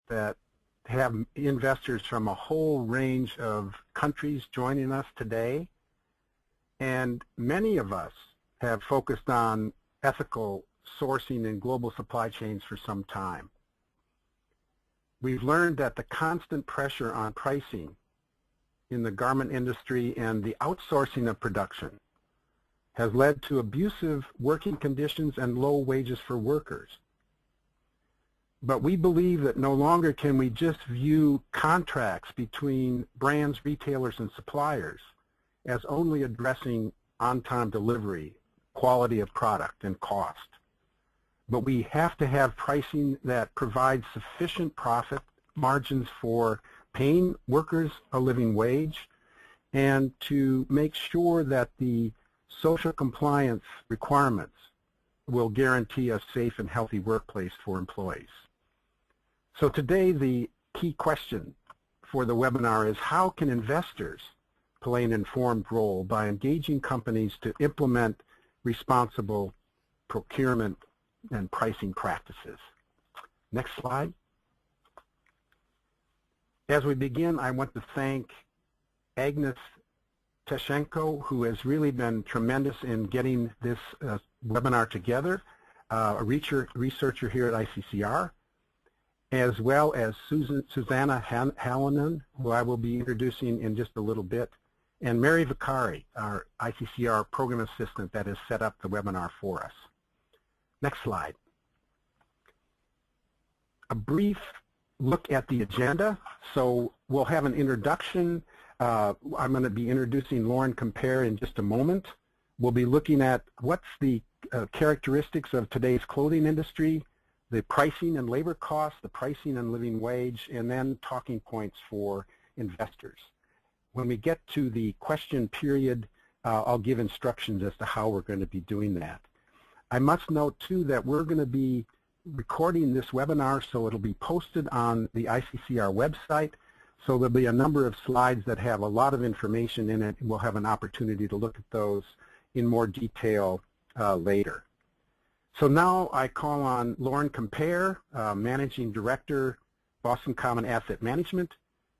that have investors from a whole range of countries joining us today, and many of us have focused on ethical sourcing and global supply chains for some time. We've learned that the constant pressure on pricing in the garment industry and the outsourcing of production has led to abusive working conditions and low wages for workers. But we believe that no longer can we just view contracts between brands, retailers, and suppliers as only addressing on-time delivery, quality of product, and cost. But we have to have pricing that provides sufficient profit margins for paying workers a living wage and to make sure that the social compliance requirements will guarantee a safe and healthy workplace for employees. So today the key question for the webinar is how can investors play an informed role by engaging companies to implement responsible procurement and pricing practices. Next slide. As we begin, I want to thank Agnes Teshenko, who has really been tremendous in getting this webinar together, a researcher here at ICCR, as well as Susanna Hallinan, who I will be introducing in just a little bit, and Mary Vicari, our ICCR program assistant that has set up the webinar for us. Next slide. A brief look at the agenda. So we'll have an introduction. I'm going to be introducing Lauren Compare in just a moment. We'll be looking at what's the characteristics of today's clothing industry, the pricing and labor costs, the pricing and living wage, and then talking points for investors. When we get to the question period, I'll give instructions as to how we're going to be doing that. I must note, too, that we're going to be recording this webinar, so it'll be posted on the ICCR website. So there'll be a number of slides that have a lot of information in it. We'll have an opportunity to look at those in more detail later. So now I call on Lauren Compare, Managing Director, Boston Common Asset Management,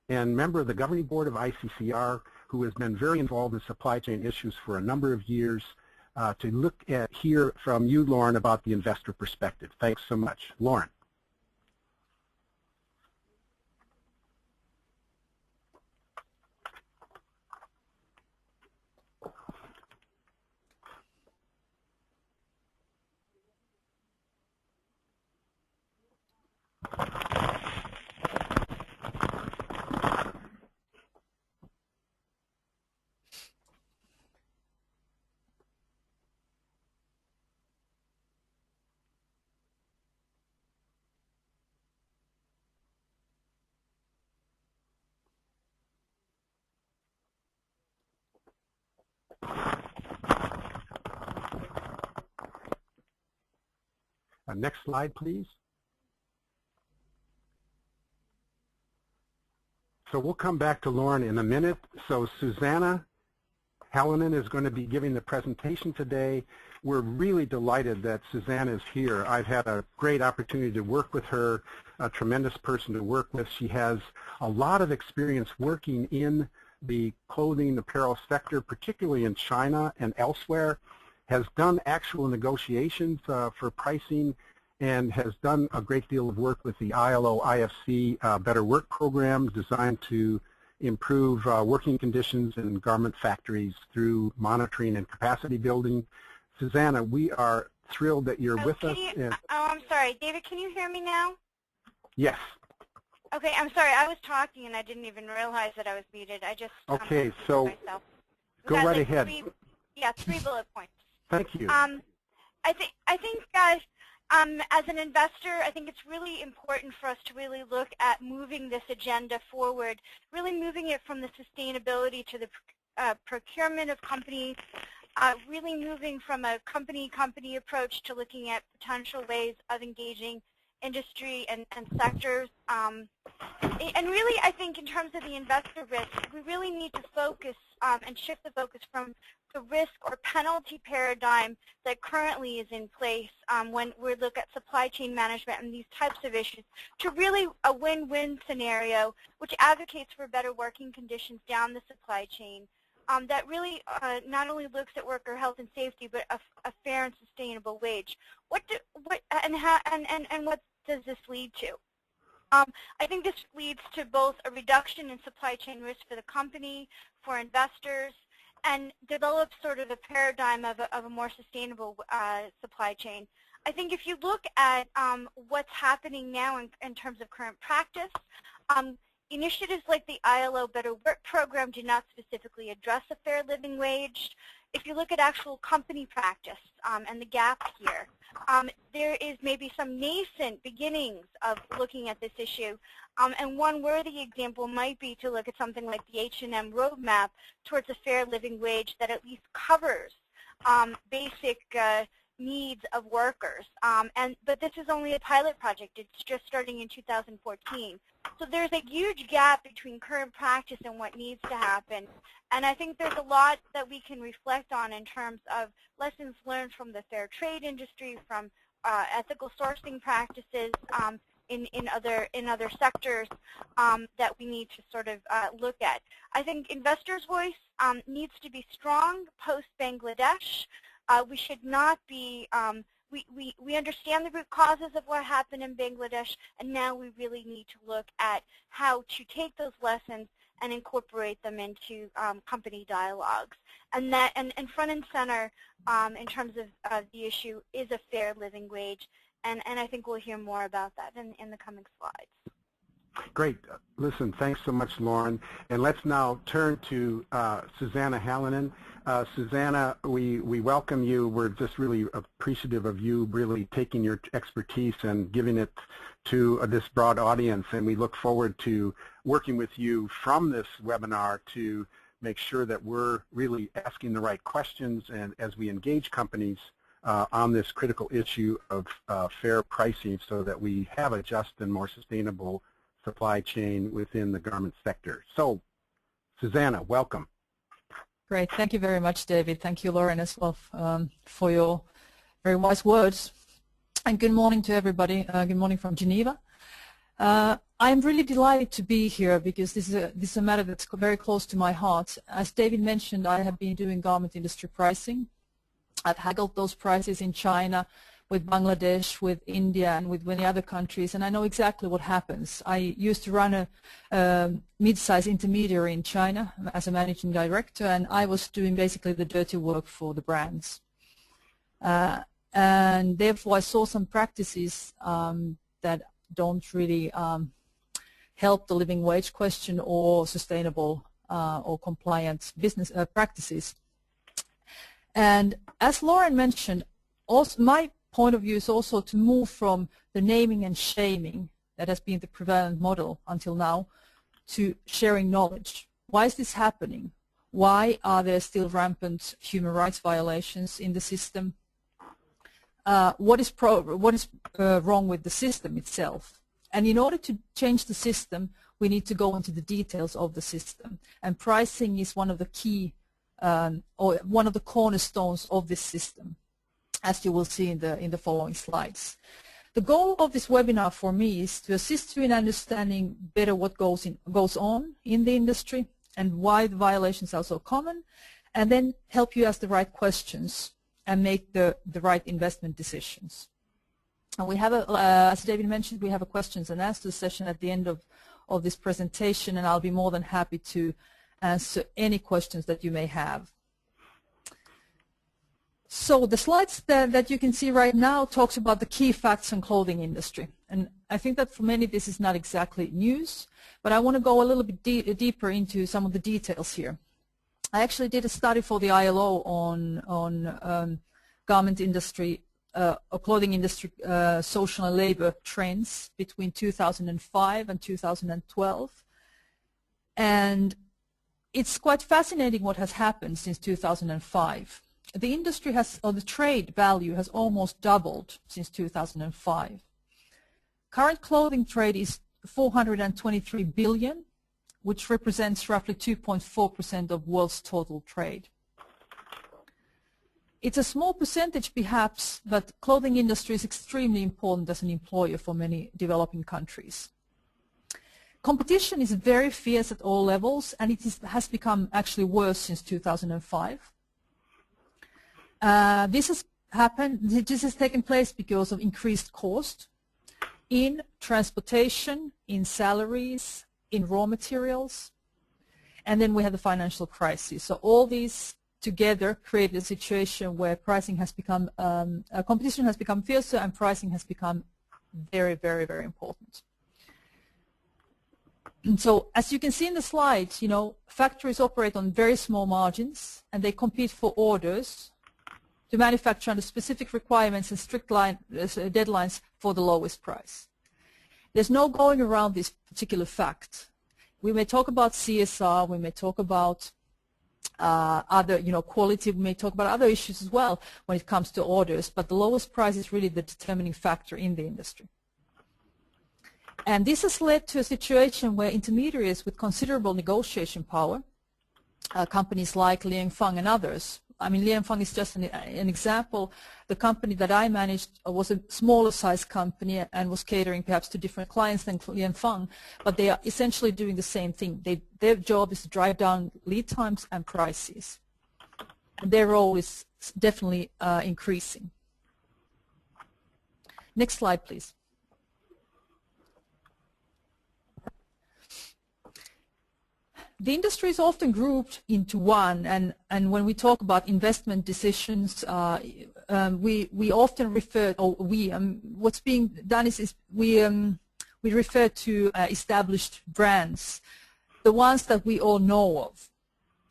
and member of the Governing Board of ICCR, who has been very involved in supply chain issues for a number of years, to hear from you, Lauren, about the investor perspective. Thanks so much. Lauren. Next slide, please. So we'll come back to Lauren in a minute. So Susanna Hallinan is going to be giving the presentation today. We're really delighted that Susanna is here. I've had a great opportunity to work with her, a tremendous person to work with. She has a lot of experience working in the clothing apparel sector, particularly in China and elsewhere, has done actual negotiations for pricing, and has done a great deal of work with the ILO IFC Better Work program designed to improve working conditions in garment factories through monitoring and capacity building. Susanna, we are thrilled that you're with us. I'm sorry. David, can you hear me now? Yes. Okay, I'm sorry. I was talking and I didn't even realize that I was muted. I just okay, so go right ahead. Three bullet points. Thank you. I think, guys, as an investor, I think it's really important for us to really look at moving this agenda forward, really moving it from the sustainability to the procurement of companies, really moving from a company approach to looking at potential ways of engaging industry and sectors. And really, I think in terms of the investor risk, we really need to focus and shift the focus from the risk or penalty paradigm that currently is in place when we look at supply chain management and these types of issues to really a win-win scenario which advocates for better working conditions down the supply chain that really not only looks at worker health and safety but a fair and sustainable wage. What does this lead to? I think this leads to both a reduction in supply chain risk for the company, for investors, and develops sort of a paradigm of a more sustainable supply chain. I think if you look at what's happening now in terms of current practice, initiatives like the ILO Better Work program do not specifically address a fair living wage. If you look at actual company practice and the gaps here, there is maybe some nascent beginnings of looking at this issue. And one worthy example might be to look at something like the H&M roadmap towards a fair living wage that at least covers basic needs of workers. But this is only a pilot project. It's just starting in 2014. So there's a huge gap between current practice and what needs to happen. And I think there's a lot that we can reflect on in terms of lessons learned from the fair trade industry, from ethical sourcing practices in other sectors that we need to sort of look at. I think investors' voice needs to be strong post-Bangladesh. We should not be, we understand the root causes of what happened in Bangladesh, and now we really need to look at how to take those lessons and incorporate them into company dialogues. And front and center in terms of the issue is a fair living wage, and I think we'll hear more about that in the coming slides. Great. Listen, thanks so much, Lauren. And let's now turn to Susanna Hallinan. Susanna, we welcome you. We're just really appreciative of you really taking your expertise and giving it to this broad audience. And we look forward to working with you from this webinar to make sure that we're really asking the right questions and as we engage companies on this critical issue of fair pricing so that we have a just and more sustainable supply chain within the garment sector. So, Susanna, welcome. Great. Thank you very much, David. Thank you, Lauren, as well, for your very wise words. And good morning to everybody. Good morning from Geneva. I'm really delighted to be here because this is a matter that's very close to my heart. As David mentioned, I have been doing garment industry pricing. I've haggled those prices in China, with Bangladesh, with India, and with many other countries, and I know exactly what happens. I used to run a mid-sized intermediary in China as a managing director, and I was doing basically the dirty work for the brands. And therefore, I saw some practices that don't really help the living wage question or sustainable or compliant business practices. And as Lauren mentioned, also my point of view is also to move from the naming and shaming that has been the prevalent model until now to sharing knowledge. Why is this happening? Why are there still rampant human rights violations in the system? What is wrong with the system itself? And in order to change the system, we need to go into the details of the system. And pricing is one of the key or one of the cornerstones of this system, as you will see in the following slides. The goal of this webinar for me is to assist you in understanding better what goes on in the industry and why the violations are so common, and then help you ask the right questions and make the right investment decisions. And we have, as David mentioned, we have a questions and answers session at the end of this presentation, and I'll be more than happy to answer any questions that you may have. So the slides that you can see right now talks about the key facts on clothing industry. And I think that for many this is not exactly news, but I want to go a little bit deeper into some of the details here. I actually did a study for the ILO on garment industry or clothing industry social and labor trends between 2005 and 2012. And it's quite fascinating what has happened since 2005. The industry has, or the trade value has almost doubled since 2005. Current clothing trade is 423 billion, which represents roughly 2.4% of world's total trade. It's a small percentage perhaps, but clothing industry is extremely important as an employer for many developing countries. Competition is very fierce at all levels, and has become actually worse since 2005. This has taken place because of increased cost in transportation, in salaries, in raw materials, and then we have the financial crisis. So all these together created a situation where pricing has become, competition has become fiercer, and pricing has become very, very, very important. And so as you can see in the slides, you know, factories operate on very small margins, and they compete for orders to manufacture under specific requirements and strict deadlines for the lowest price. There's no going around this particular fact. We may talk about CSR, we may talk about other, you know, quality, we may talk about other issues as well when it comes to orders, but the lowest price is really the determining factor in the industry. And this has led to a situation where intermediaries with considerable negotiation power, companies like Lianfeng and others, I mean, Lianfeng is just an example. The company that I managed was a smaller size company and was catering perhaps to different clients than Lianfeng, but they are essentially doing the same thing. Their job is to drive down lead times and prices. Their role is definitely increasing. Next slide, please. The industry is often grouped into one, and when we talk about investment decisions, we often refer, or what's being done is we refer to established brands, the ones that we all know of,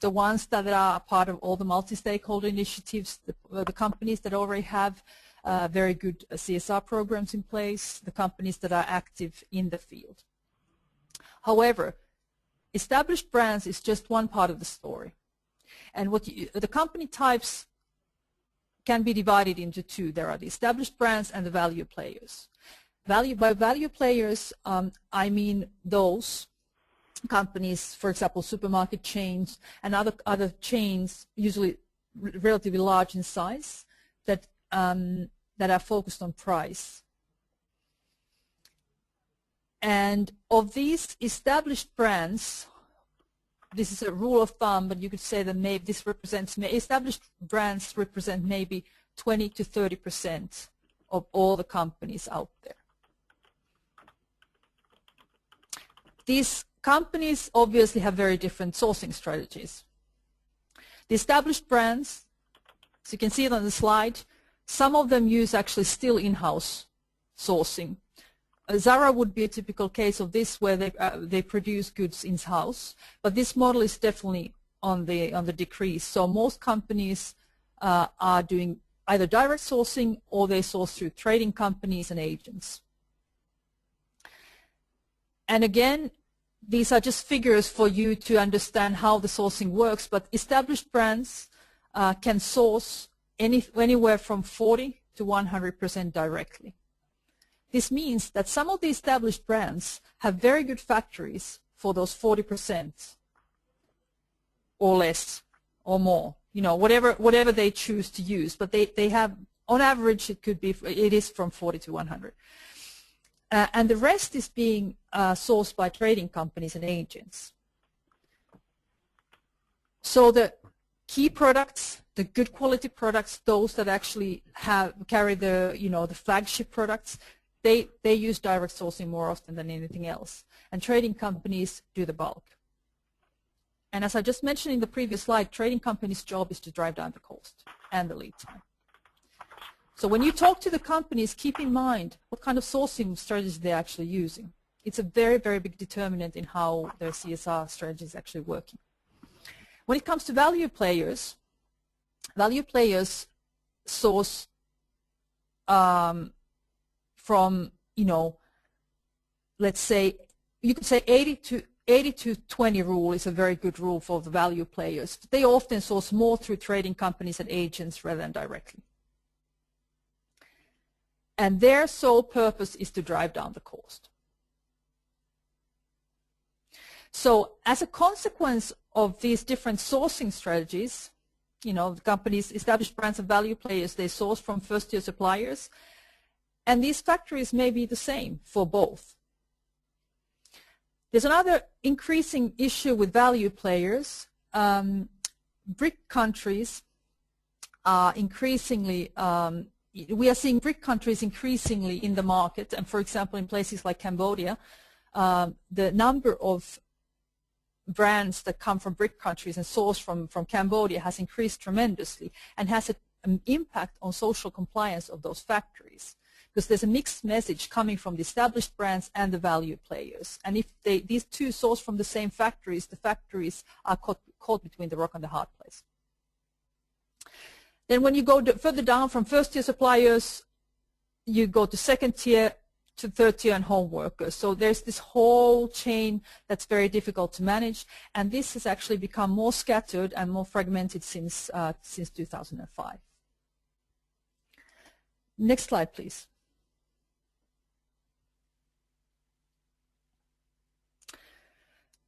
the ones that are part of all the multi-stakeholder initiatives, the companies that already have very good CSR programs in place, the companies that are active in the field. However, established brands is just one part of the story. And the company types can be divided into two. There are the established brands and the value players. By value players, I mean those companies, for example, supermarket chains and other chains, usually relatively large in size, that are focused on price. And of these established brands, this is a rule of thumb, but you could say that maybe this represents, established brands represent maybe 20 to 30% of all the companies out there. These companies obviously have very different sourcing strategies. The established brands, as you can see it on the slide, some of them use actually still in-house sourcing. Zara would be a typical case of this, where they produce goods in-house, but this model is definitely on the decrease. So most companies are doing either direct sourcing, or they source through trading companies and agents. And again, these are just figures for you to understand how the sourcing works, but established brands can source anywhere from 40 to 100% directly. This means that some of the established brands have very good factories for those 40% or less or more, you know, whatever they choose to use, but they have, on average, it is from 40 to 100. And the rest is being sourced by trading companies and agents. So the key products, the good quality products, those that actually carry the, you know, the flagship products, they use direct sourcing more often than anything else. And trading companies do the bulk. And as I just mentioned in the previous slide, trading companies' job is to drive down the cost and the lead time. So when you talk to the companies, keep in mind what kind of sourcing strategies they're actually using. It's a very, very big determinant in how their CSR strategy is actually working. When it comes to value players source from, you know, let's say, you could say 80 to 20 rule is a very good rule for the value players. They often source more through trading companies and agents rather than directly. And their sole purpose is to drive down the cost. So as a consequence of these different sourcing strategies, the companies, established brands and value players, they source from first-tier suppliers. And these factories may be the same for both. There's another increasing issue with value players. BRIC countries are increasingly, we are seeing BRIC countries increasingly in the market. And for example, in places like Cambodia, the number of brands that come from BRIC countries and source from Cambodia has increased tremendously and has an impact on social compliance of those factories, because there's a mixed message coming from the established brands and the value players. And if these two source from the same factories, the factories are caught between the rock and the hard place. Then when you go further down from first-tier suppliers, you go to second-tier, to third-tier and home workers. So there's this whole chain that's very difficult to manage, and this has actually become more scattered and more fragmented since 2005. Next slide, please.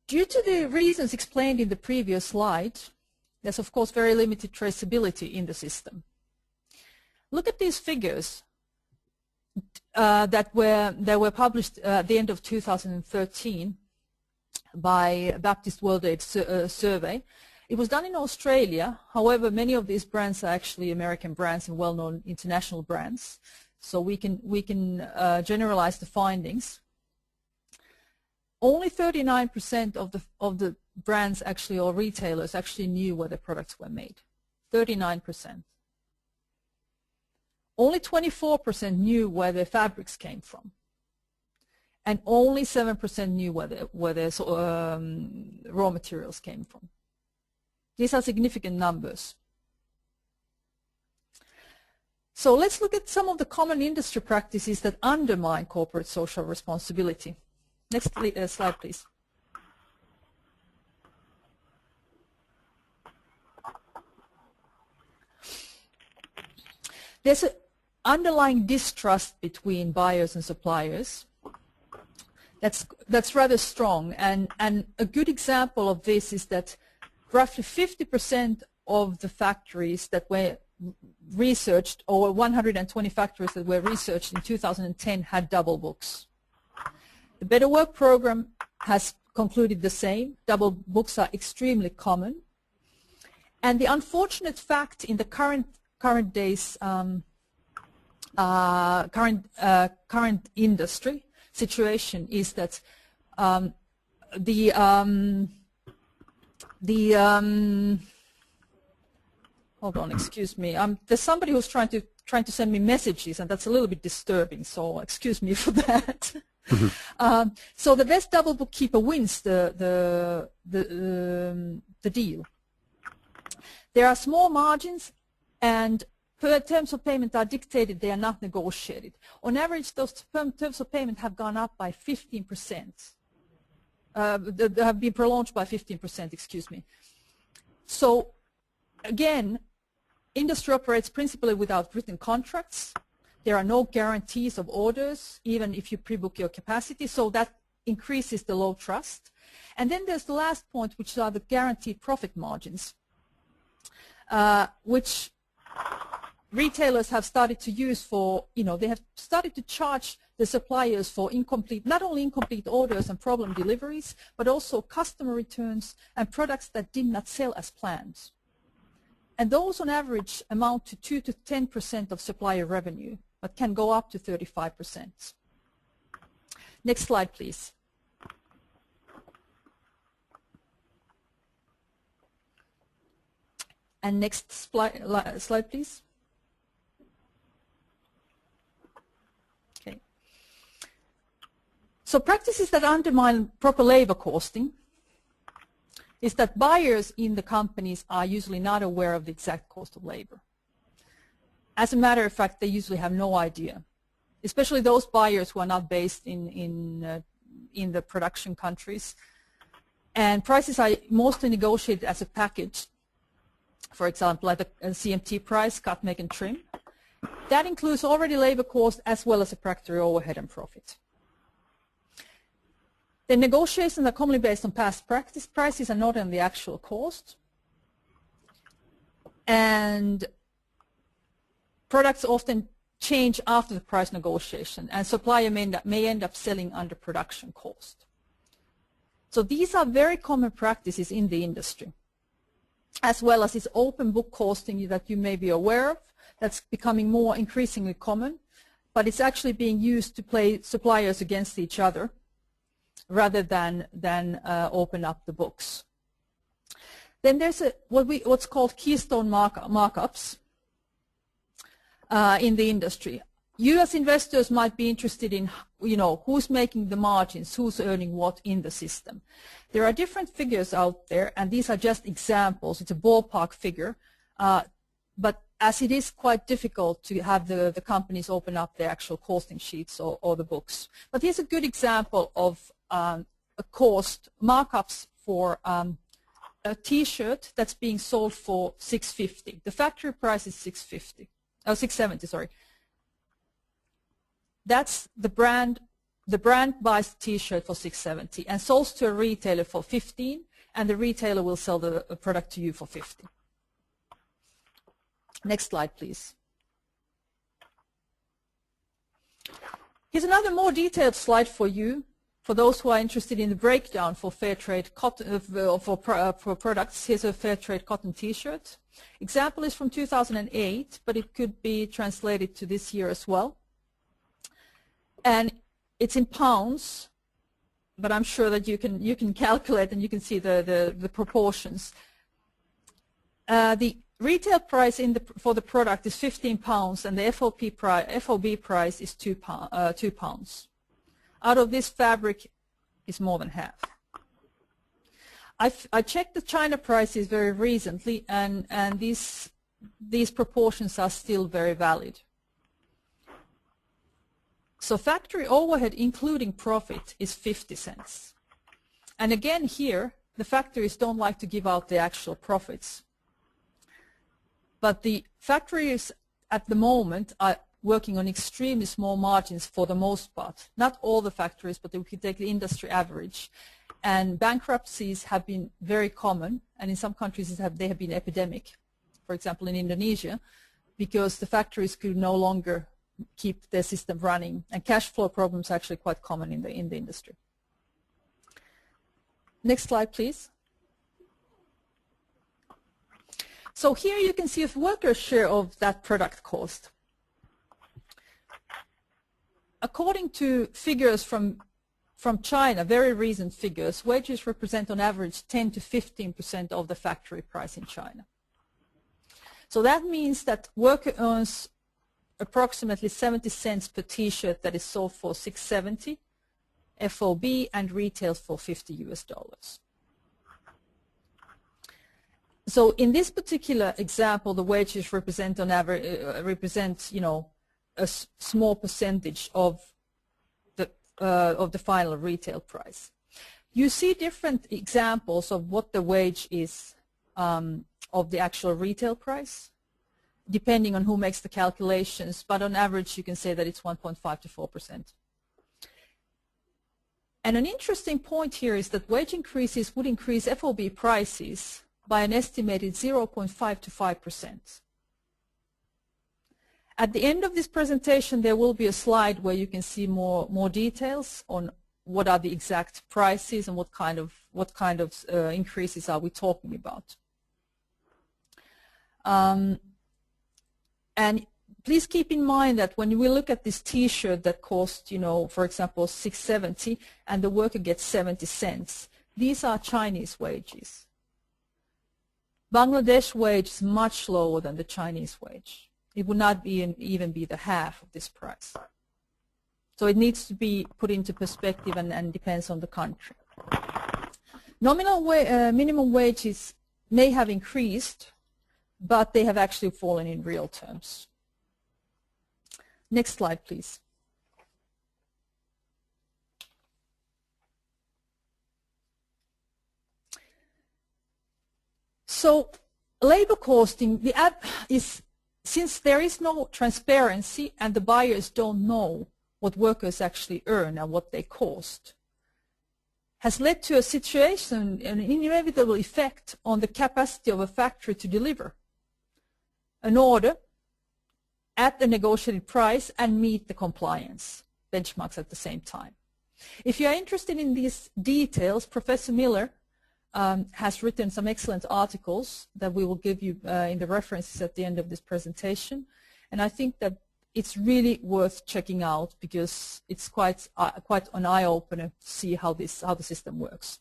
Due to the reasons explained in the previous slide, there's of course very limited traceability in the system. Look at these figures that were published at the end of 2013 by Baptist World Aid Survey. It was done in Australia. However, many of these brands are actually American brands and well-known international brands. So we can generalize the findings. Only 39% of the brands actually, or retailers, actually knew where the products were made. 39%. Only 24% knew where their fabrics came from, and only 7% knew where their raw materials came from. These are significant numbers. So let's look at some of the common industry practices that undermine corporate social responsibility. Next slide, please. There's an underlying distrust between buyers and suppliers that's rather strong, and a good example of this is that roughly 50% of the factories that were researched, or 120 factories that were researched in 2010, had double books. The Better Work program has concluded the same. Double books are extremely common, and the unfortunate fact in the current days current industry situation is that hold on, excuse me. There's somebody who's trying to send me messages, and that's a little bit disturbing. So excuse me for that. So the best double bookkeeper wins the deal. There are small margins, and terms of payment are dictated, they are not negotiated. On average, those terms of payment have gone up by 15%. They have been prolonged by 15%, excuse me. So again, industry operates principally without written contracts. There are no guarantees of orders, even if you pre-book your capacity, so that increases the low trust. And then there's the last point, which are the guaranteed profit margins, which retailers have started to use for, they have started to charge the suppliers for not only incomplete orders and problem deliveries, but also customer returns and products that did not sell as planned. And those on average amount to 2 to 10% of supplier revenue, but can go up to 35%. Next slide, please. And next slide, please. Okay. So practices that undermine proper labor costing is that buyers in the companies are usually not aware of the exact cost of labor. As a matter of fact, they usually have no idea, especially those buyers who are not based in the production countries. And prices are mostly negotiated as a package. For example, like a CMT price, cut, make, and trim. That includes already labor cost as well as a factory overhead and profit. The negotiations are commonly based on past practice. Prices are not on the actual cost. And products often change after the price negotiation, and supplier may end up selling under production cost. So these are very common practices in the industry, as well as this open book costing that you may be aware of. That's becoming more increasingly common, but it's actually being used to play suppliers against each other rather than open up the books. Then there's what's called Keystone Markups in the industry. You as investors might be interested in, who's making the margins, who's earning what in the system. There are different figures out there, and these are just examples. It's a ballpark figure, but as it is quite difficult to have the companies open up their actual costing sheets or the books. But here's a good example of a cost markups for a T-shirt that's being sold for $6.50. The factory price is $6.70, sorry. That's the brand. The brand buys the T-shirt for $6.70 and sells to a retailer for $15, and the retailer will sell the product to you for $50. Next slide, please. Here's another more detailed slide for you, for those who are interested in the breakdown for fair trade cotton, for products. Here's a fair trade cotton T-shirt. Example is from 2008, but it could be translated to this year as well. And it's in pounds, but I'm sure that you can calculate and you can see the proportions. The retail price for the product is 15 pounds, and the FOB price is 2 pounds. Out of this, fabric is more than half. I checked the China prices very recently, and these proportions are still very valid. So factory overhead, including profit, is 50 cents. And again here, the factories don't like to give out the actual profits. But the factories at the moment are working on extremely small margins for the most part. Not all the factories, but we can take the industry average. And bankruptcies have been very common, and in some countries they have been epidemic. For example, in Indonesia, because the factories could no longer keep their system running, and cash flow problems are actually quite common in the industry. Next slide, please. So here you can see a worker's share of that product cost. According to figures from China, very recent figures, wages represent on average 10 to 15% of the factory price in China. So that means that worker earns approximately 70 cents per T-shirt that is sold for $6.70 FOB and retails for $50 US. So in this particular example, the wages represent on average a small percentage of the final retail price. You see different examples of what the wage is of the actual retail price, depending on who makes the calculations, but on average you can say that it's 1.5 to 4%. And an interesting point here is that wage increases would increase FOB prices by an estimated 0.5 to 5%. At the end of this presentation, there will be a slide where you can see more details on what are the exact prices and what kind of increases are we talking about. And please keep in mind that when we look at this T-shirt that costs, for example, $6.70, and the worker gets 70 cents, these are Chinese wages. Bangladesh wage is much lower than the Chinese wage. It would not even be the half of this price. So it needs to be put into perspective and depends on the country. Nominal minimum wages may have increased, but they have actually fallen in real terms. Next slide, please. So labor costing, the app is, since there is no transparency and the buyers don't know what workers actually earn and what they cost, has led to a situation, an inevitable effect on the capacity of a factory to deliver. an order at the negotiated price and meet the compliance benchmarks at the same time. If you are interested in these details, Professor Miller has written some excellent articles that we will give you in the references at the end of this presentation, and I think that it's really worth checking out because it's quite an eye-opener to see how the system works.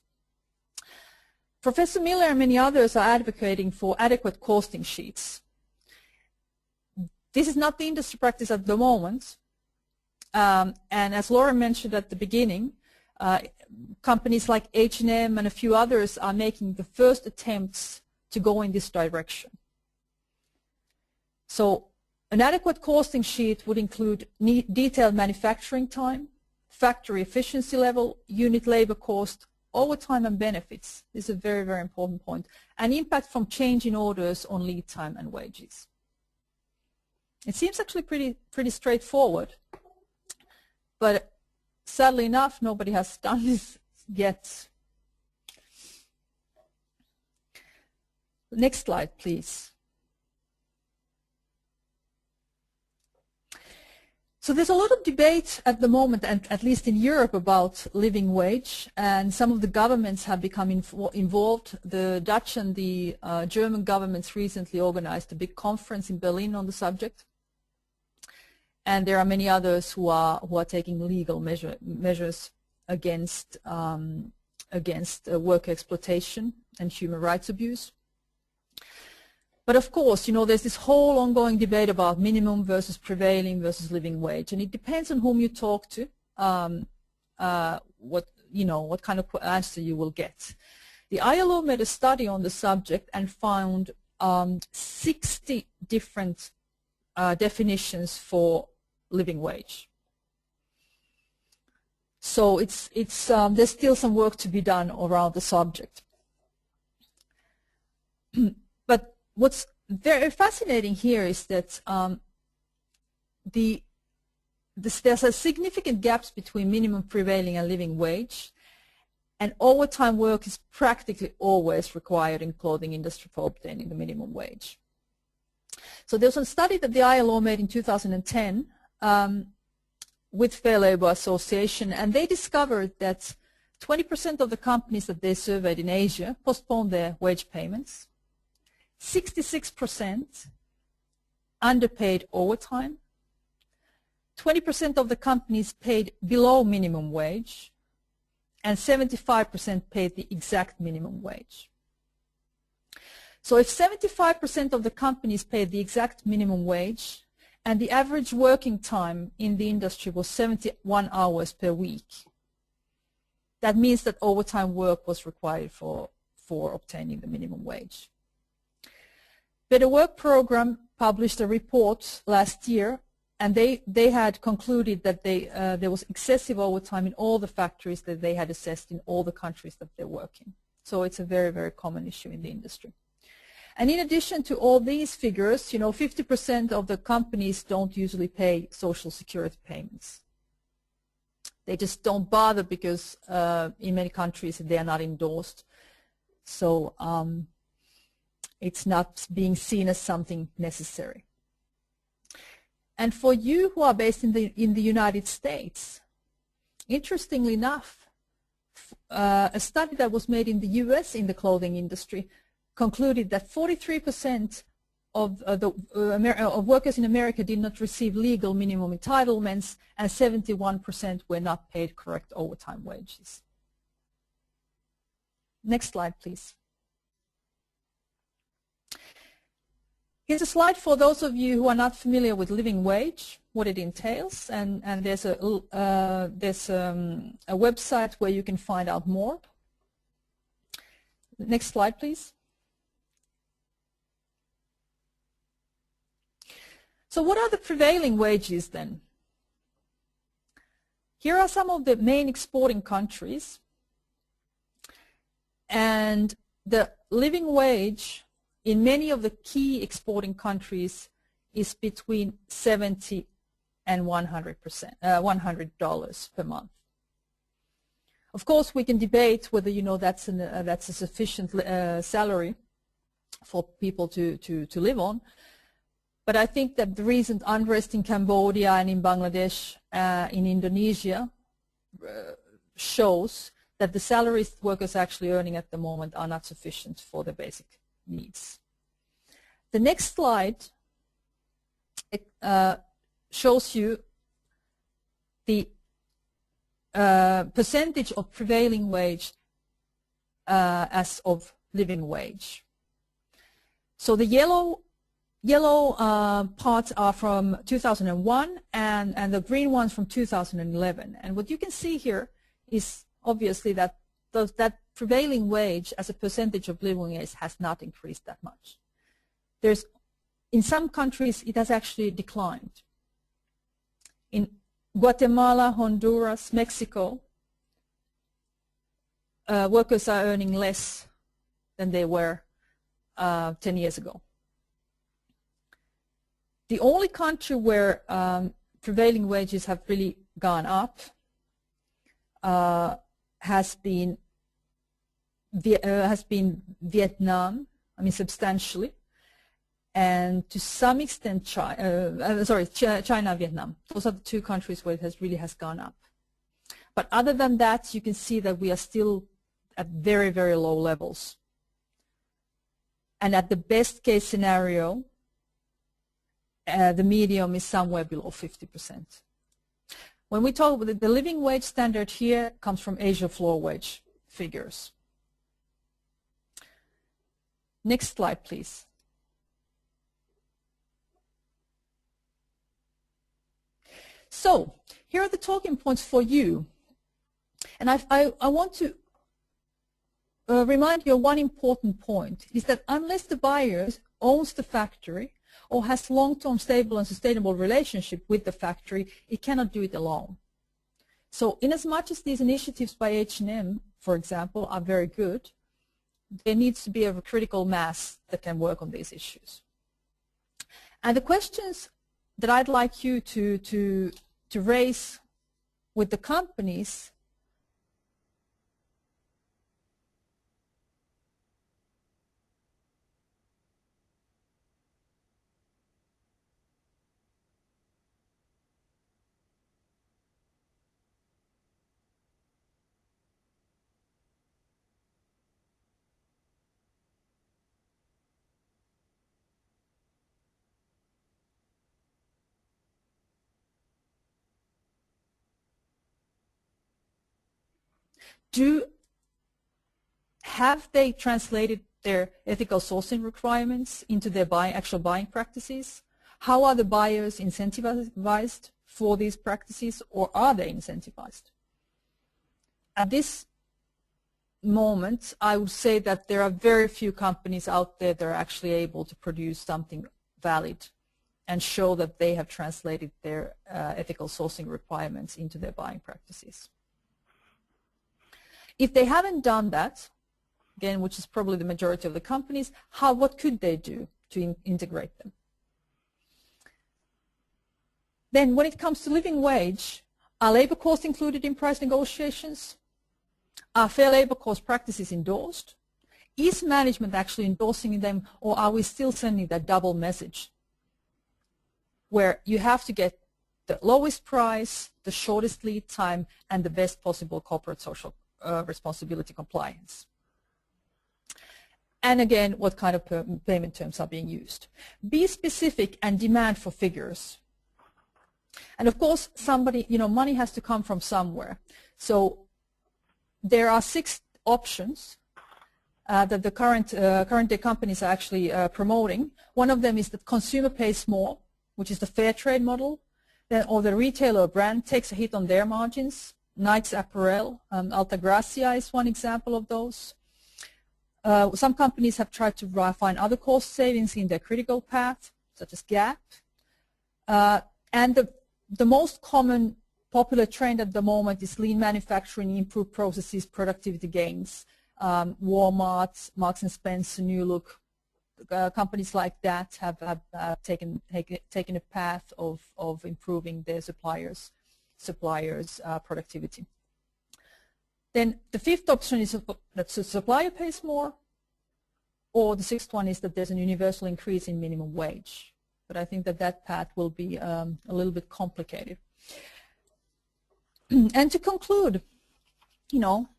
Professor Miller and many others are advocating for adequate costing sheets. This is not the industry practice at the moment, and as Laura mentioned at the beginning, companies like H&M and a few others are making the first attempts to go in this direction. So an adequate costing sheet would include detailed manufacturing time, factory efficiency level, unit labor cost, overtime and benefits. This is a very, very important point, and impact from change in orders on lead time and wages. It seems actually pretty straightforward, but sadly enough, nobody has done this yet. Next slide, please. So there's a lot of debate at the moment, and at least in Europe, about living wage, and some of the governments have become involved. The Dutch and the German governments recently organized a big conference in Berlin on the subject, and there are many others who are taking legal measures against worker exploitation and human rights abuse. But of course, there's this whole ongoing debate about minimum versus prevailing versus living wage, and it depends on whom you talk to, what kind of answer you will get. The ILO made a study on the subject and found 60 different definitions for living wage. So there's still some work to be done around the subject. But what's very fascinating here is that there's a significant gaps between minimum prevailing and living wage, and overtime work is practically always required in clothing industry for obtaining the minimum wage. So there was a study that the ILO made in 2010 with Fair Labor Association, and they discovered that 20% of the companies that they surveyed in Asia postponed their wage payments. 66% underpaid overtime. 20% of the companies paid below minimum wage, and 75% paid the exact minimum wage. So if 75% of the companies paid the exact minimum wage, and the average working time in the industry was 71 hours per week, that means that overtime work was required for obtaining the minimum wage. Better Work Program published a report last year, and they had concluded that there was excessive overtime in all the factories that they had assessed in all the countries that they work in. So it's a very, very common issue in the industry. And in addition to all these figures, 50% of the companies don't usually pay Social Security payments. They just don't bother because in many countries they are not endorsed. So it's not being seen as something necessary. And for you who are based in the United States, interestingly enough, a study that was made in the US in the clothing industry concluded that 43% of workers in America did not receive legal minimum entitlements, and 71% were not paid correct overtime wages. Next slide, please. Here's a slide for those of you who are not familiar with living wage, what it entails, and there's a website where you can find out more. Next slide, please. So what are the prevailing wages then? Here are some of the main exporting countries, and the living wage in many of the key exporting countries is between $70 and $100 per month. Of course, we can debate whether that's a sufficient salary for people to live on, But I think that the recent unrest in Cambodia and in Bangladesh, in Indonesia, shows that the salaries workers are actually earning at the moment are not sufficient for their basic needs. The next slide shows you the percentage of prevailing wage as of living wage. So the yellow parts are from 2001 and the green ones from 2011. And what you can see here is obviously that that prevailing wage as a percentage of living wage has not increased that much. In some countries it has actually declined. In Guatemala, Honduras, Mexico, workers are earning less than they were 10 years ago. The only country where prevailing wages have really gone up has been Vietnam, I mean substantially, and to some extent China and Vietnam. Those are the two countries where it really has gone up. But other than that, you can see that we are still at very, very low levels. And at the best case scenario, the medium is somewhere below 50%. When we talk about the living wage standard here comes from Asia floor wage figures. Next slide, please. So here are the talking points for you. And I want to remind you of one important point, is that unless the buyer owns the factory or has long-term stable and sustainable relationship with the factory, it cannot do it alone. So in as much as these initiatives by H&M, for example, are very good, there needs to be a critical mass that can work on these issues. And the questions that I'd like you to raise with the companies have they translated their ethical sourcing requirements into their actual buying practices? How are the buyers incentivized for these practices, or are they incentivized? At this moment, I would say that there are very few companies out there that are actually able to produce something valid and show that they have translated their ethical sourcing requirements into their buying practices. If they haven't done that, again, which is probably the majority of the companies, what could they do to integrate them? Then when it comes to living wage, are labor costs included in price negotiations? Are fair labor cost practices endorsed? Is management actually endorsing them, or are we still sending that double message where you have to get the lowest price, the shortest lead time, and the best possible corporate social responsibility compliance? And again, what kind of payment terms are being used? Be specific and demand for figures. And of course, money has to come from somewhere. So there are 6 options that the current day companies are actually promoting. One of them is that consumer pays more, which is the fair trade model, or the retailer or brand takes a hit on their margins. Nike's apparel, Altagracia is one example of those. Some companies have tried to find other cost savings in their critical path, such as Gap. And the most common popular trend at the moment is lean manufacturing, improved processes, productivity gains. Walmart, Marks & Spencer, New Look, companies like that have taken a path of improving their suppliers' productivity. Then the 5th option is that the supplier pays more, or the 6th one is that there's an universal increase in minimum wage. but I think that that path will be a little bit complicated. And to conclude, you know,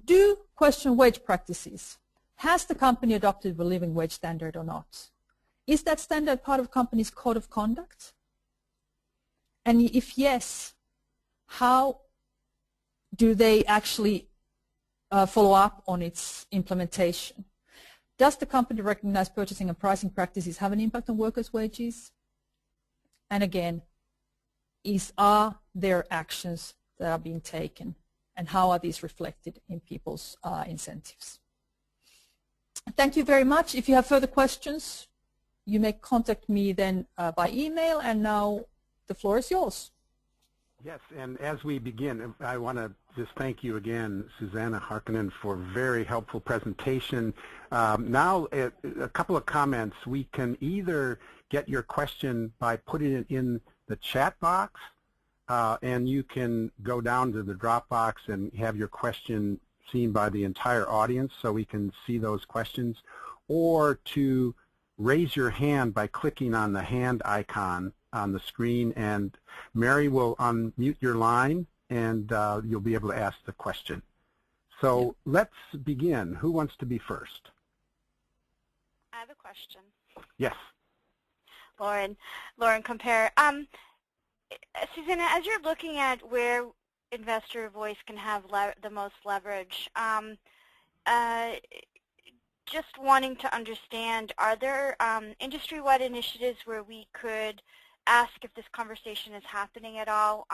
do question wage practices. Has the company adopted the living wage standard or not? Is that standard part of company's code of conduct? And if yes, how do they actually follow up on its implementation? Does the company recognize purchasing and pricing practices have an impact on workers' wages? And again, are there actions that are being taken, and how are these reflected in people's incentives? Thank you very much. If you have further questions, you may contact me then by email, and now the floor is yours. Yes, and as we begin, I want to just thank you again, Susanna Harkinen, for a very helpful presentation. Now, a couple of comments. We can either get your question by putting it in the chat box, and you can go down to the Dropbox and have your question seen by the entire audience so we can see those questions, or to raise your hand by clicking on the hand icon on the screen, and Mary will unmute your line, and you'll be able to ask the question. So let's begin. Who wants to be first? I have a question. Yes. Lauren Compare. Susanna, as you're looking at where investor voice can have the most leverage, just wanting to understand, are there industry-wide initiatives where we could ask if this conversation is happening at all?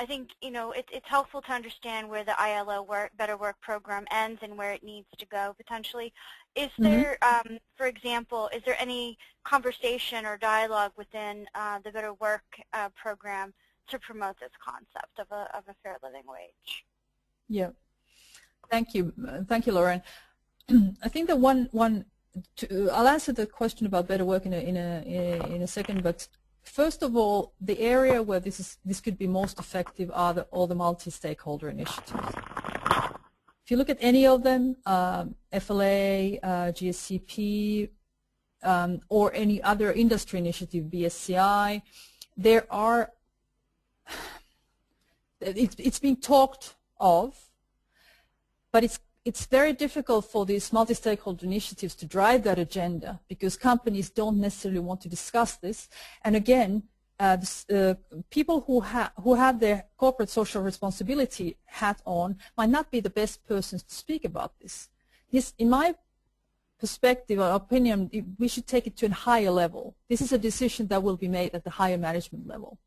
I think, you know, it's helpful to understand where the ILO Better Work program ends and where it needs to go potentially. Is there, for example, is there any conversation or dialogue within the Better Work program to promote this concept of a fair living wage? Yeah, thank you, Lauren. I think that I'll answer the question about Better Work in a second, but first of all, the area where this could be most effective are all the multi-stakeholder initiatives. If you look at any of them, FLA, GSCP, or any other industry initiative, BSCI, it's being talked of, but it's very difficult for these multi-stakeholder initiatives to drive that agenda because companies don't necessarily want to discuss this. And again, people who have their corporate social responsibility hat on might not be the best persons to speak about this. In my perspective or opinion, we should take it to a higher level. This is a decision that will be made at the higher management level.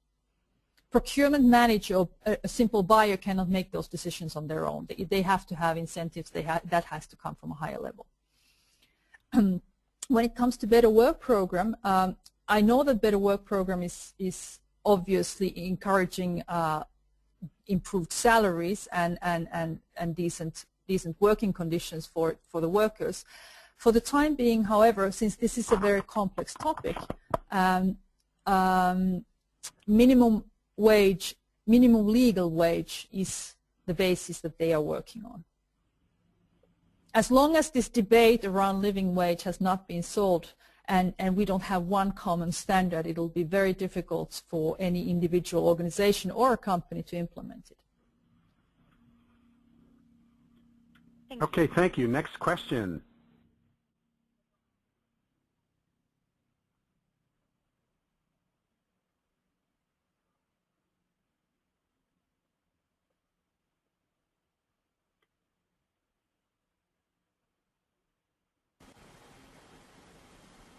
Procurement manager or a simple buyer cannot make those decisions on their own. They have to have incentives. That has to come from a higher level. When it comes to Better Work program, I know that Better Work program is obviously encouraging improved salaries and decent working conditions for the workers. For the time being, however, since this is a very complex topic, minimum legal wage is the basis that they are working on. As long as this debate around living wage has not been solved and we don't have one common standard, it will be very difficult for any individual organization or a company to implement it. Okay, thank you. Next question.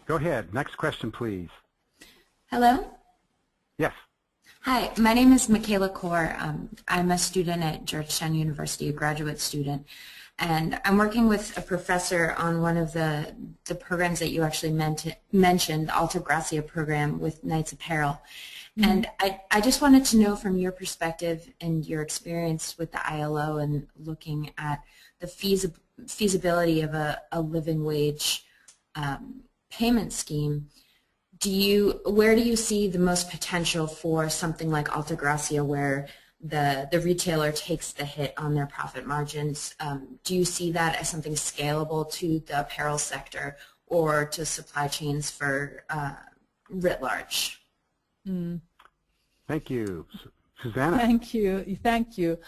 Go ahead. Next question, please. Hello? Yes. Hi, my name is Michaela Kaur. I'm a student at Georgetown University, a graduate student, and I'm working with a professor on one of the programs that you actually mentioned, the Alta Gracia program with Knights Apparel. And I just wanted to know from your perspective and your experience with the ILO and looking at the feasibility of a living wage payment scheme, where do you see the most potential for something like Alta Gracia where the retailer takes the hit on their profit margins? Do you see that as something scalable to the apparel sector, or to supply chains for writ large. Mm. Thank you. Susanna. Thank you. Thank you.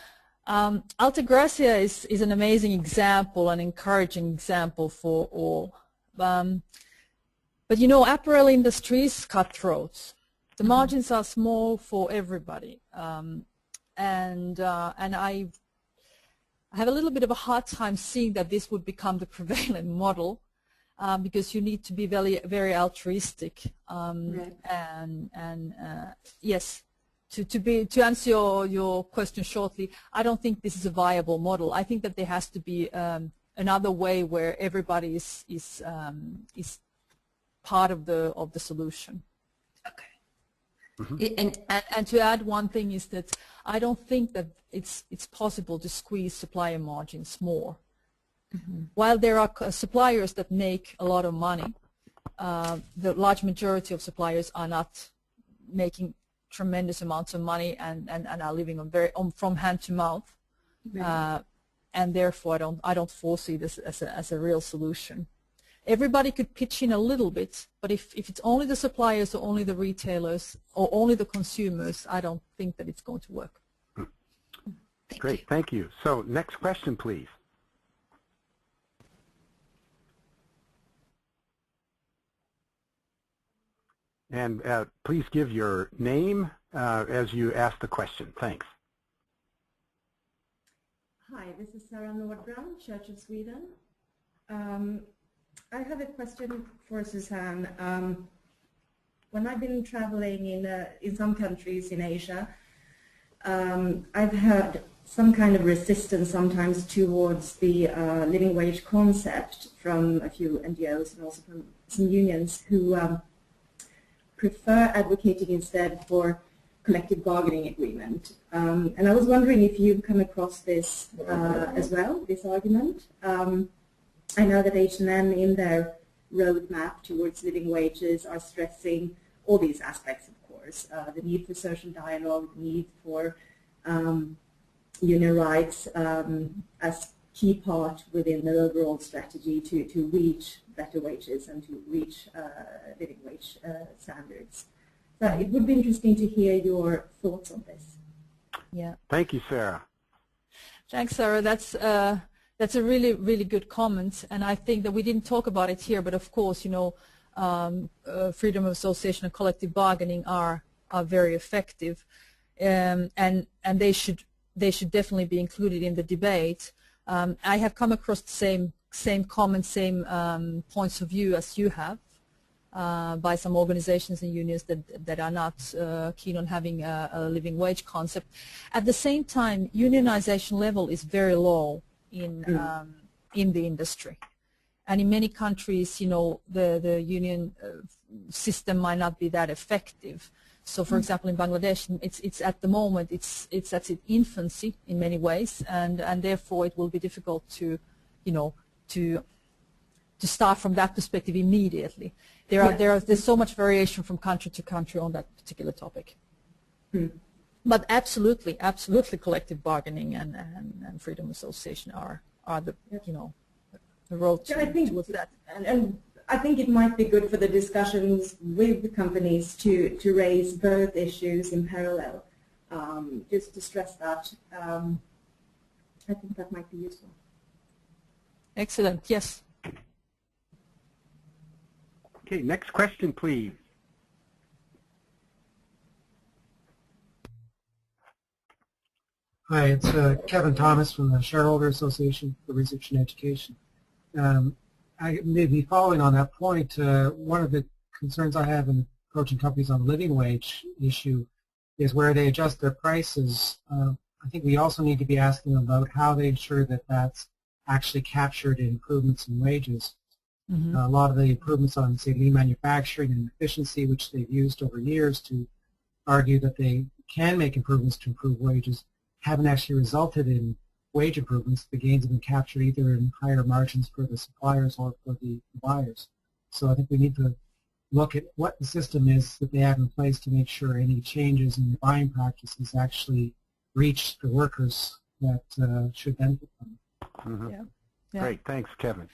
Altagracia is an amazing example, an encouraging example for all. But you know, apparel industry is cutthroat. The margins are small for everybody, and I have a little bit of a hard time seeing that this would become the prevailing model, because you need to be very, very altruistic. Right. And yes, to answer your question shortly, I don't think this is a viable model. I think that there has to be another way where everybody is part of the solution. Okay. Mm-hmm. And to add one thing is that I don't think that it's possible to squeeze supplier margins more. Mm-hmm. While there are suppliers that make a lot of money, the large majority of suppliers are not making tremendous amounts of money and are living on from hand to mouth, right. And therefore I don't foresee this as a real solution. Everybody could pitch in a little bit, but if it's only the suppliers or only the retailers or only the consumers, I don't think that it's going to work. Great, thank you. So next question, please. And please give your name as you ask the question. Thanks. Hi, this is Sarah Nordbrand, Church of Sweden. I have a question for Suzanne. When I've been traveling in some countries in Asia, I've heard some kind of resistance sometimes towards the living wage concept from a few NGOs and also from some unions who prefer advocating instead for collective bargaining agreement. And I was wondering if you've come across this as well, this argument. I know that H&M in their roadmap towards living wages are stressing all these aspects, of course, the need for social dialogue, the need for union rights as key part within the overall strategy to reach better wages and to reach living wage standards. So it would be interesting to hear your thoughts on this. Yeah. Thank you, Sarah. Thanks, Sarah. That's a really, really good comment, and I think that we didn't talk about it here, but of course, you know, freedom of association and collective bargaining are very effective, and they should definitely be included in the debate. I have come across the same comments, same points of view as you have, by some organizations and unions that are not keen on having a living wage concept. At the same time, unionization level is very low in the industry, and in many countries, you know, the union system might not be that effective. So, for example, in Bangladesh, it's at the moment it's at its infancy in many ways, and therefore it will be difficult to, you know, to start from that perspective immediately. There's so much variation from country to country on that particular topic. But absolutely, collective bargaining and freedom of association are the, you know, the road towards that. And I think it might be good for the discussions with the companies to raise both issues in parallel, just to stress that. I think that might be useful. Excellent. Yes. Okay, next question, please. Hi, it's Kevin Thomas from the Shareholder Association for Research and Education. I may be following on that point. One of the concerns I have in approaching companies on the living wage issue is where they adjust their prices. I think we also need to be asking them about how they ensure that that's actually captured in improvements in wages. Mm-hmm. A lot of the improvements on, say, lean manufacturing and efficiency, which they've used over years to argue that they can make improvements to improve wages, haven't actually resulted in wage improvements. The gains have been captured either in higher margins for the suppliers or for the buyers. So I think we need to look at what the system is that they have in place to make sure any changes in the buying practices actually reach the workers that should benefit from them. Mm-hmm. Yeah. Great, thanks, Kevin.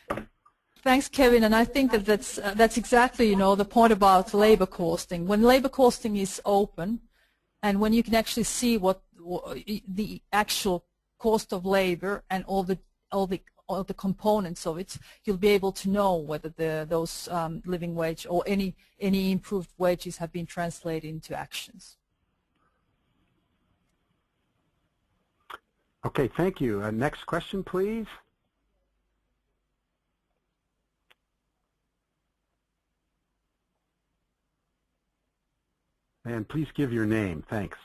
Thanks, Kevin. And I think that that's exactly, the point about labor costing. When labor costing is open, and when you can actually see what the actual cost of labor and all the components of it, you'll be able to know whether those living wage or any improved wages have been translated into actions. Okay, thank you. Next question, please. And please give your name. Thanks.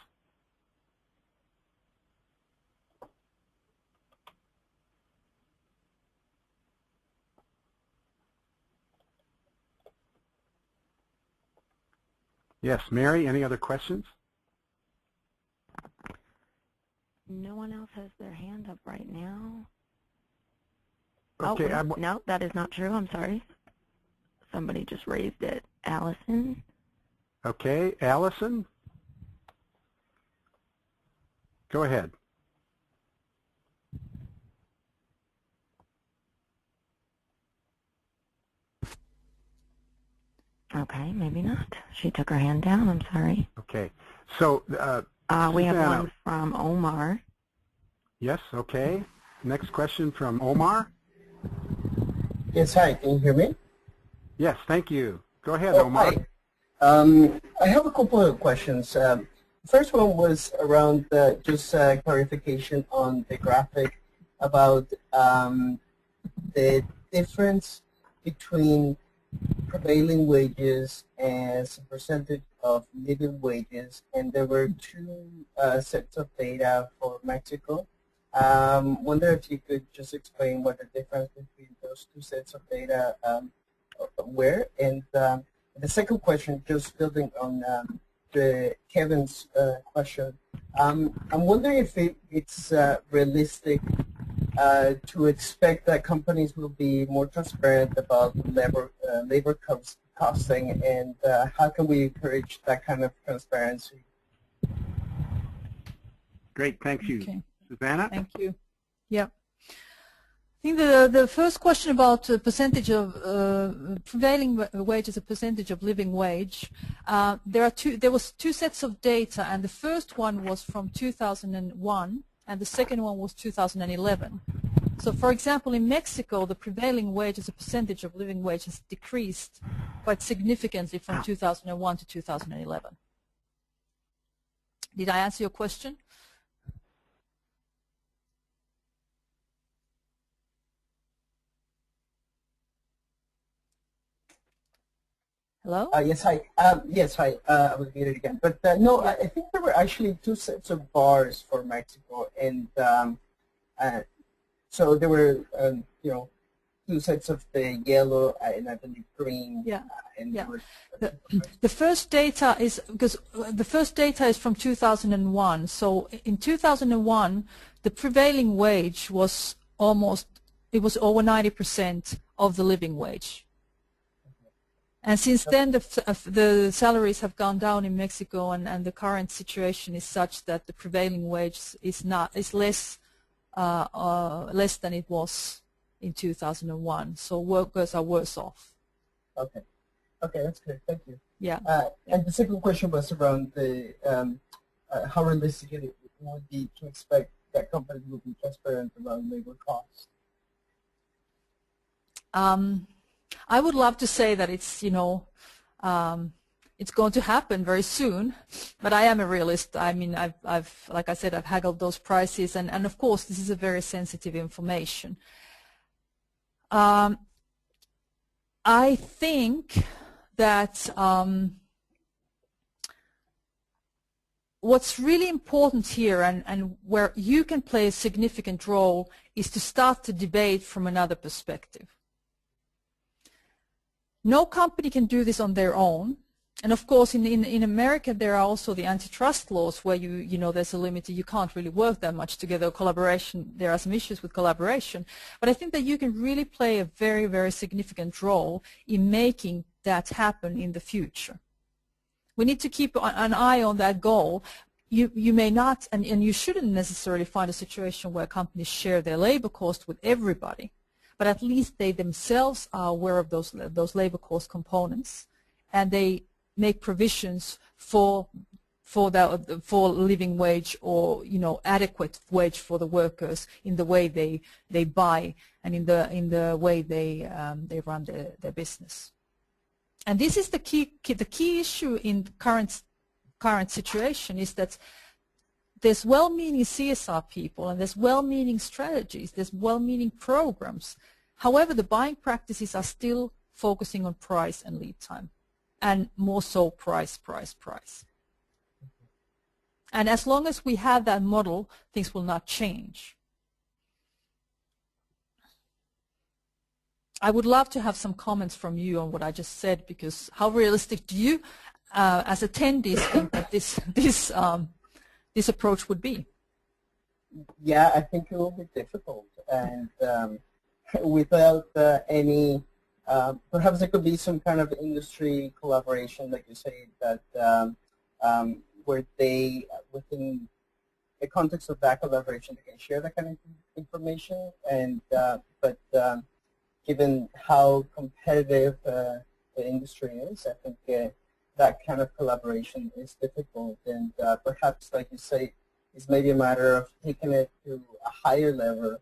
Yes, Mary, any other questions? No one else has their hand up right now. Okay, oh, no, that is not true. I'm sorry. Somebody just raised it. Allison? Okay, Allison? Go ahead. Okay, maybe not. She took her hand down. I'm sorry. Okay, so we have one from Omar. Yes, okay. Next question from Omar. Yes, hi. Can you hear me? Yes, thank you. Go ahead, Omar. Hi. I have a couple of questions. First one was around just clarification on the graphic about the difference between prevailing wages as a percentage of living wages, and there were two sets of data for Mexico. Wonder if you could just explain what the difference between those two sets of data were. And the second question, just building on Kevin's question, I'm wondering if it's realistic to expect that companies will be more transparent about labor costing, and how can we encourage that kind of transparency? Great, thank you. Okay. Susanna? Thank you. Yeah. I think the first question about the percentage of prevailing wage as a percentage of living wage, there was two sets of data, and the first one was from 2001 and the second one was 2011. So for example, in Mexico, the prevailing wage as a percentage of living wage has decreased quite significantly from 2001 to 2011. Did I answer your question? Hello? Yes, hi. Yes, hi. I was muted again. But no, I think there were actually two sets of bars for Mexico, and so there were, two sets of the yellow and I believe green. Yeah. And yeah. The first data is from 2001. So in 2001, the prevailing wage was over 90% of the living wage. And since then, the salaries have gone down in Mexico, and the current situation is such that the prevailing wage is less than it was in 2001. So workers are worse off. Okay. Okay, that's good. Thank you. Yeah. And the second question was around the how realistic it would be to expect that companies will be transparent around labor costs. I would love to say that it's it's going to happen very soon, but I am a realist. I mean, like I said, I've haggled those prices, and of course, this is a very sensitive information. I think that what's really important here, and where you can play a significant role, is to start the debate from another perspective. No company can do this on their own, and of course in America there are also the antitrust laws where there's a limit. You can't really work that much together. Collaboration, there are some issues with collaboration, but I think that you can really play a very, very significant role in making that happen in the future. We need to keep an eye on that goal. You may not, and you shouldn't necessarily find a situation where companies share their labor cost with everybody. but at least they themselves are aware of those labor cost components, and they make provisions for living wage, or adequate wage for the workers in the way they buy and in the way they run their business. And this is the key issue in the current situation, is that there's well-meaning CSR people and there's well-meaning strategies, there's well-meaning programs. However, the buying practices are still focusing on price and lead time, and more so price. And as long as we have that model, things will not change. I would love to have some comments from you on what I just said, because how realistic do you, as attendees, think that this approach would be? Yeah, I think it will be difficult, and without any, perhaps there could be some kind of industry collaboration, like you say, that where they, within the context of that collaboration, they can share that kind of information. And but given how competitive the industry is, I think that kind of collaboration is difficult. And perhaps, like you say, it's maybe a matter of taking it to a higher level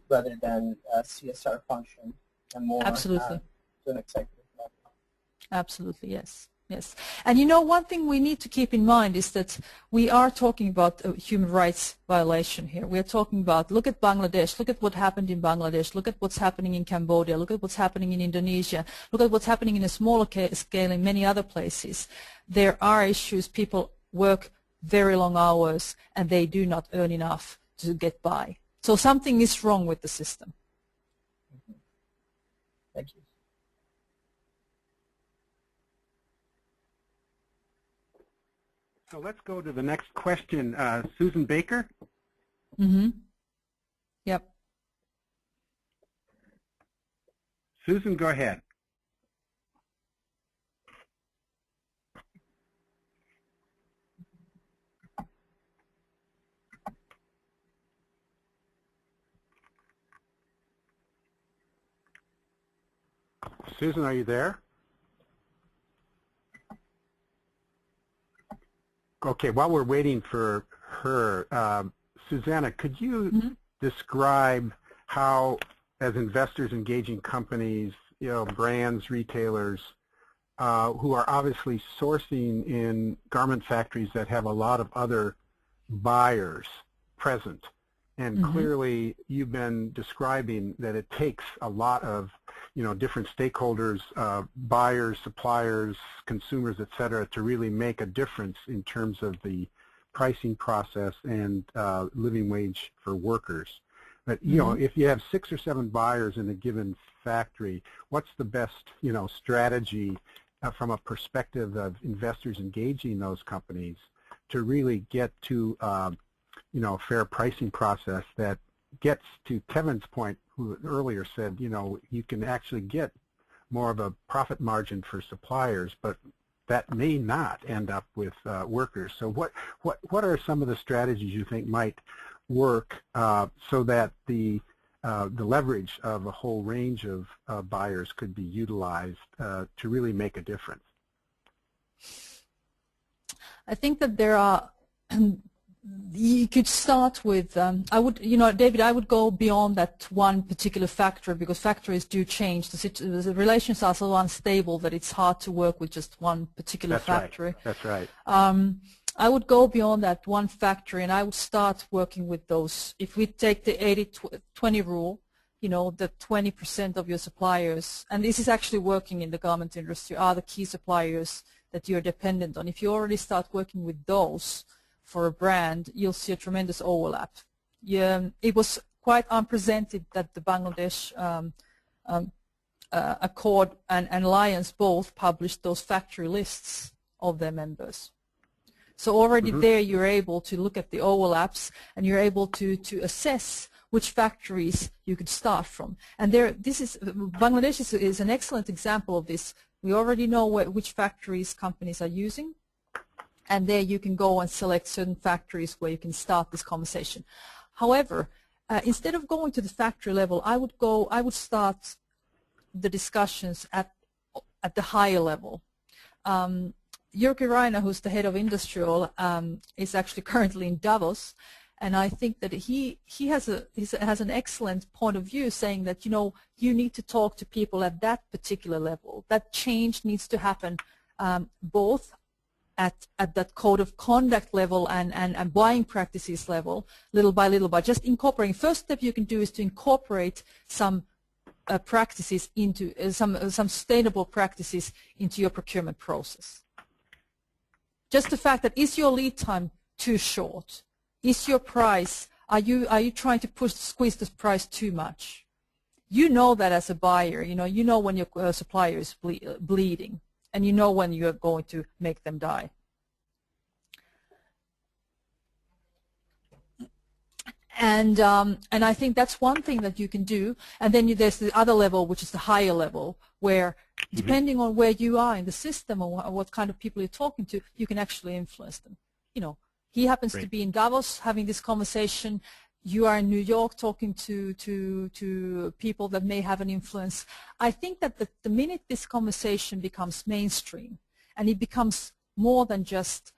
rather than a CSR function, and more Absolutely. To an executive level. Absolutely, yes. Yes. And one thing we need to keep in mind is that we are talking about a human rights violation here. We are talking about, look at Bangladesh, look at what happened in Bangladesh, look at what's happening in Cambodia, look at what's happening in Indonesia, look at what's happening in a smaller scale in many other places. There are issues. People work very long hours and they do not earn enough to get by. So something is wrong with the system. Thank you. So let's go to the next question. Susan Baker? Mm-hmm. Yep. Susan, go ahead. Susan, are you there? Okay, while we're waiting for her, Susanna, could you describe how, as investors engaging companies, brands, retailers, who are obviously sourcing in garment factories that have a lot of other buyers present, and clearly you've been describing that it takes a lot of different stakeholders, buyers, suppliers, consumers, et cetera, to really make a difference in terms of the pricing process and living wage for workers. But, if you have 6 or 7 buyers in a given factory, what's the best, strategy from a perspective of investors engaging those companies to really get to, a fair pricing process that gets to Kevin's point, who earlier said, you can actually get more of a profit margin for suppliers, but that may not end up with workers. So what are some of the strategies you think might work so that the leverage of a whole range of buyers could be utilized to really make a difference? I think that there are you could start with, David, I would go beyond that one particular factory, because factories do change. The relations are so unstable that it's hard to work with just one particular factory. That's right. I would go beyond that one factory, and I would start working with those. If we take the 80-20 rule, the 20% of your suppliers, and this is actually working in the garment industry, are the key suppliers that you're dependent on. If you already start working with those for a brand, you'll see a tremendous overlap. It was quite unprecedented that the Bangladesh Accord and Alliance both published those factory lists of their members. So already there you're able to look at the overlaps, and you're able to assess which factories you could start from. And Bangladesh is an excellent example of this. We already know which factories companies are using, and there you can go and select certain factories where you can start this conversation. However, instead of going to the factory level, I would start the discussions at the higher level. Jyrki Rainer, who's the head of Industrial, is actually currently in Davos, and I think that he has an excellent point of view, saying that you need to talk to people at that particular level. That change needs to happen both at that code of conduct level and buying practices level, little by little, by just incorporating. First step you can do is to incorporate some practices into some sustainable practices into your procurement process. Just the fact that, is your lead time too short? Is your price, are you trying to squeeze the price too much? You know that as a buyer, you know when your supplier is bleeding, and you know when you are going to make them die. And I think that's one thing that you can do. And then there's the other level, which is the higher level, where depending on where you are in the system or what kind of people you're talking to, you can actually influence them. He happens to be in Davos having this conversation. You are in New York talking to people that may have an influence. I think that the minute this conversation becomes mainstream and it becomes more than just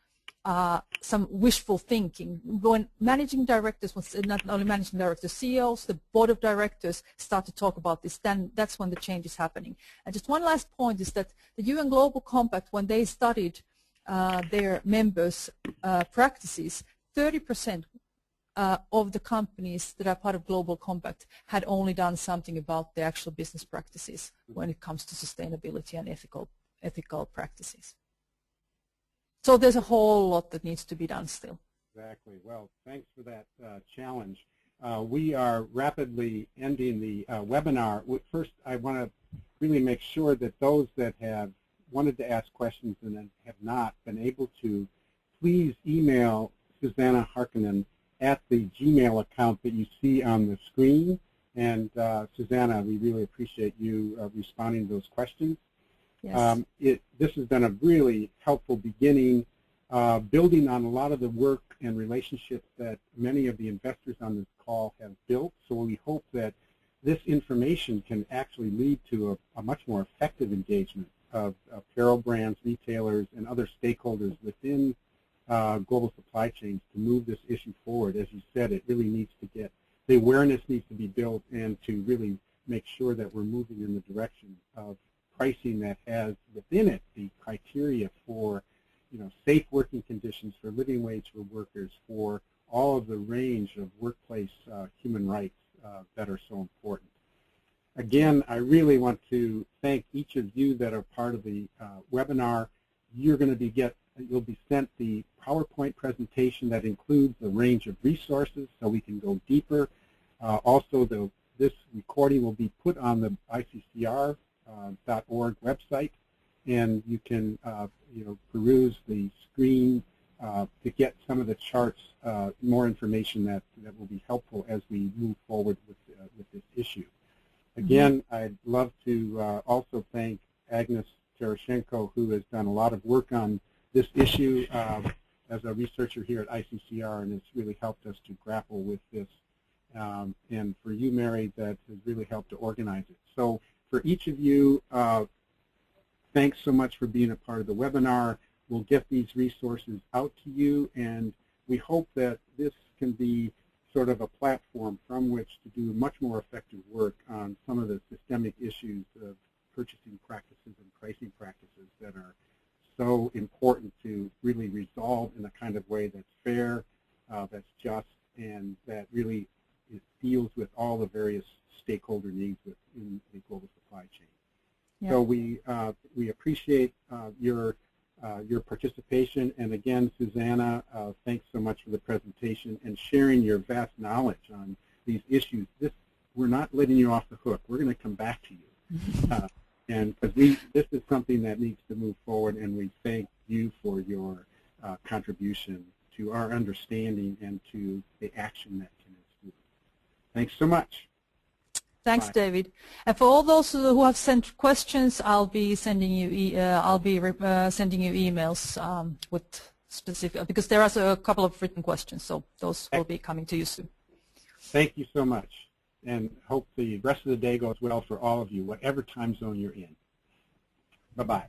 some wishful thinking, when managing directors, not only managing directors, CEOs, the board of directors start to talk about this, then that's when the change is happening. And just one last point is that the UN Global Compact, when they studied their members' practices, 30% of the companies that are part of Global Compact had only done something about the actual business practices when it comes to sustainability and ethical practices. So there's a whole lot that needs to be done still. Exactly. Well, thanks for that challenge. We are rapidly ending the webinar. First, I want to really make sure that those that have wanted to ask questions and have not been able to, please email Susanna Harkinen at the Gmail account that you see on the screen. And Susanna, we really appreciate you responding to those questions. Yes. This has been a really helpful beginning, building on a lot of the work and relationships that many of the investors on this call have built. So we hope that this information can actually lead to a much more effective engagement of apparel brands, retailers, and other stakeholders within global supply chains to move this issue forward. As you said, it really needs to get, the awareness needs to be built, and to really make sure that we're moving in the direction of pricing that has within it the criteria for, safe working conditions, for living wage for workers, for all of the range of workplace human rights that are so important. Again, I really want to thank each of you that are part of the webinar. You'll be sent the PowerPoint presentation that includes a range of resources so we can go deeper. Also, this recording will be put on the ICCR.org website, and you can peruse the screen to get some of the charts, more information that will be helpful as we move forward with this issue. Again, I'd love to also thank Agnes Terashenko, who has done a lot of work on this issue as a researcher here at ICCR, and has really helped us to grapple with this. And for you, Mary, that has really helped to organize it. So for each of you, thanks so much for being a part of the webinar. We'll get these resources out to you, and we hope that this can be sort of a platform from which to do much more effective work on some of the systemic issues of purchasing practices and pricing practices that are so important to really resolve in a kind of way that's fair, that's just, and that really deals with all the various stakeholder needs within the global supply chain. Yeah. So we appreciate your participation, and again, Susanna, thanks so much for the presentation and sharing your vast knowledge on these issues. We're not letting you off the hook. We're going to come back to you, and because this is something that needs to move forward, and we thank you for your contribution to our understanding and to the action that can ensue. Thanks so much. Thanks, Bye. David. And for all those who have sent questions, I'll be sending you sending you emails with specific, because there are a couple of written questions, so those will be coming to you soon. Thank you so much, and hope the rest of the day goes well for all of you, whatever time zone you're in. Bye-bye.